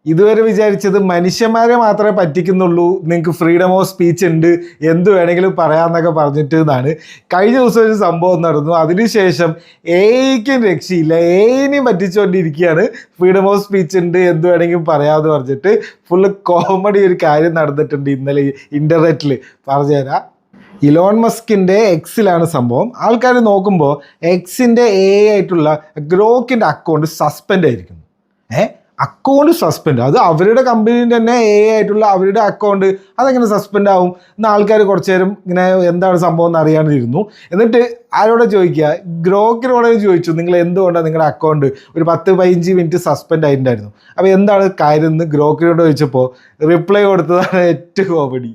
ഇതുവരെ വിചാരിച്ചത് മനുഷ്യന്മാരെ മാത്രമേ പറ്റിക്കുന്നുള്ളൂ, നിങ്ങൾക്ക് ഫ്രീഡം ഓഫ് സ്പീച്ച് ഉണ്ട്, എന്ത് വേണമെങ്കിലും പറയാമെന്നൊക്കെ പറഞ്ഞിട്ട് എന്നാണ്. കഴിഞ്ഞ ദിവസം ഒരു സംഭവം നടന്നു. അതിനുശേഷം എഐക്കും രക്ഷയില്ല, എഐനെയും പറ്റിച്ചുകൊണ്ടിരിക്കുകയാണ്. ഫ്രീഡം ഓഫ് സ്പീച്ച് ഉണ്ട്, എന്ത് വേണമെങ്കിലും പറയാമെന്ന് പറഞ്ഞിട്ട് ഫുള്ള് കോമഡി ഒരു കാര്യം നടന്നിട്ടുണ്ട് ഇന്നലെ ഇൻ്റർനെറ്റിൽ. പറഞ്ഞുതരാം. ഇലോൺ മസ്കിൻ്റെ എക്സിലാണ് സംഭവം. ആൾക്കാർ നോക്കുമ്പോൾ എക്സിൻ്റെ എഐ ആയിട്ടുള്ള ഗ്രോക്കിൻ്റെ അക്കൗണ്ട് സസ്പെൻഡ് ആയിരിക്കുന്നു. അക്കൗണ്ട് സസ്പെൻഡ്, അത് അവരുടെ കമ്പനീൻ്റെ തന്നെ എഐ ആയിട്ടുള്ള അവരുടെ അക്കൗണ്ട്, അതെങ്ങനെ സസ്പെൻഡ് ആവും എന്ന് ആൾക്കാർ കുറച്ച് നേരം ഇങ്ങനെ എന്താണ് സംഭവം എന്ന് അറിയാണ്ടിരുന്നു. എന്നിട്ട് ആരോടെ ചോദിക്കുക, ഗ്രോക്കിനോടെ ചോദിച്ചു, നിങ്ങൾ എന്തുകൊണ്ടാണ് നിങ്ങളുടെ അക്കൗണ്ട് ഒരു 10-15 മിനിറ്റ് സസ്പെൻഡ് ആയിട്ടുണ്ടായിരുന്നു, അപ്പോൾ എന്താണ് കാര്യം എന്ന് ഗ്രോക്കിനോട് ചോദിച്ചപ്പോൾ റിപ്ലൈ കൊടുത്തതാണ് ഏറ്റവും കോമഡി.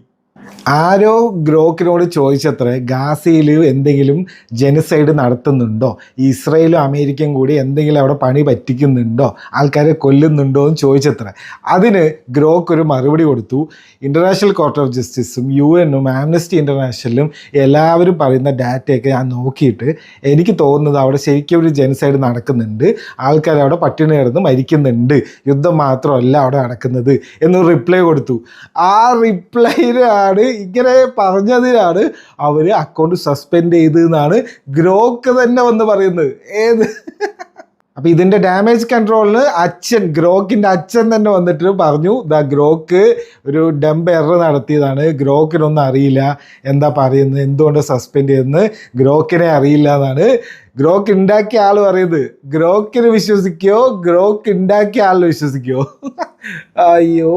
ആരോ ഗ്രോക്കിനോട് ചോദിച്ചത്രേ, ഗാസയിൽ എന്തെങ്കിലും ജെനസൈഡ് നടത്തുന്നുണ്ടോ, ഇസ്രയേലും അമേരിക്കയും കൂടി എന്തെങ്കിലും അവിടെ പണി പറ്റിക്കുന്നുണ്ടോ, ആൾക്കാരെ കൊല്ലുന്നുണ്ടോ എന്ന് ചോദിച്ചത്രേ. അതിന് ഗ്രോക്ക് ഒരു മറുപടി കൊടുത്തു. ഇൻ്റർനാഷണൽ കോർട്ട് ഓഫ് ജസ്റ്റിസും UN-ഉം ആംനസ്റ്റി ഇൻ്റർനാഷണലും എല്ലാവരും പറയുന്ന ഡാറ്റയൊക്കെ ഞാൻ നോക്കിയിട്ട് എനിക്ക് തോന്നുന്നത് അവിടെ ശരിക്കും ഒരു ജെനസൈഡ് നടക്കുന്നുണ്ട്, ആൾക്കാർ അവിടെ പട്ടിണി കിടന്ന് മരിക്കുന്നുണ്ട്, യുദ്ധം മാത്രമല്ല അവിടെ നടക്കുന്നത് എന്ന് റിപ്ലൈ കൊടുത്തു. ആ റിപ്ലൈയിലാണ് ഇങ്ങനെ പറഞ്ഞതിനാണ് അവർ അക്കൗണ്ട് സസ്പെൻഡ് ചെയ്തതെന്നാണ് ഗ്രോക്ക് തന്നെ വന്ന് പറയുന്നത്. അപ്പോൾ ഇതിൻ്റെ ഡാമേജ് കൺട്രോളിന് ഗ്രോക്കിൻ്റെ അച്ഛൻ തന്നെ വന്നിട്ട് പറഞ്ഞു, ഗ്രോക്ക് ഒരു ഡംപ് എറർ നടത്തിയതാണ്, ഗ്രോക്കിനൊന്നും അറിയില്ല എന്താ പറയുന്നത്, എന്തുകൊണ്ട് സസ്പെൻഡ് ചെയ്തെന്ന് ഗ്രോക്കിനെ അറിയില്ല എന്നാണ് ഗ്രോക്ക് ഉണ്ടാക്കിയ ആൾ പറയുന്നത്. ഗ്രോക്കിന് വിശ്വസിക്കോ, ഗ്രോക്ക് ഉണ്ടാക്കിയ ആളിനെ വിശ്വസിക്കോ? അയ്യോ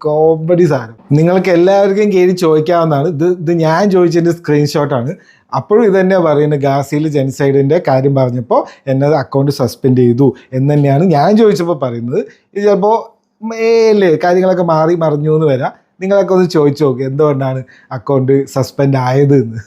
കോമഡി സാധനം. നിങ്ങൾക്ക് എല്ലാവർക്കും കയറി ചോദിക്കാവുന്നതാണ്. ഇത് ഞാൻ ചോദിച്ചതിൻ്റെ സ്ക്രീൻഷോട്ടാണ്. അപ്പോഴും ഇത് തന്നെയാണ് പറയുന്നത്, ഗാസയിൽ ജെനസൈഡിൻ്റെ കാര്യം പറഞ്ഞപ്പോൾ എന്നെ അക്കൗണ്ട് സസ്പെൻഡ് ചെയ്തു എന്ന് തന്നെയാണ് ഞാൻ ചോദിച്ചപ്പോൾ പറയുന്നത്. ഇത് ചിലപ്പോൾ കാര്യങ്ങളൊക്കെ മാറി മറിഞ്ഞു എന്ന് വരാം. നിങ്ങളൊക്കെ ഒന്ന് ചോദിച്ചു നോക്കുക എന്തുകൊണ്ടാണ് അക്കൗണ്ട് സസ്പെൻഡ് ആയത് എന്ന്.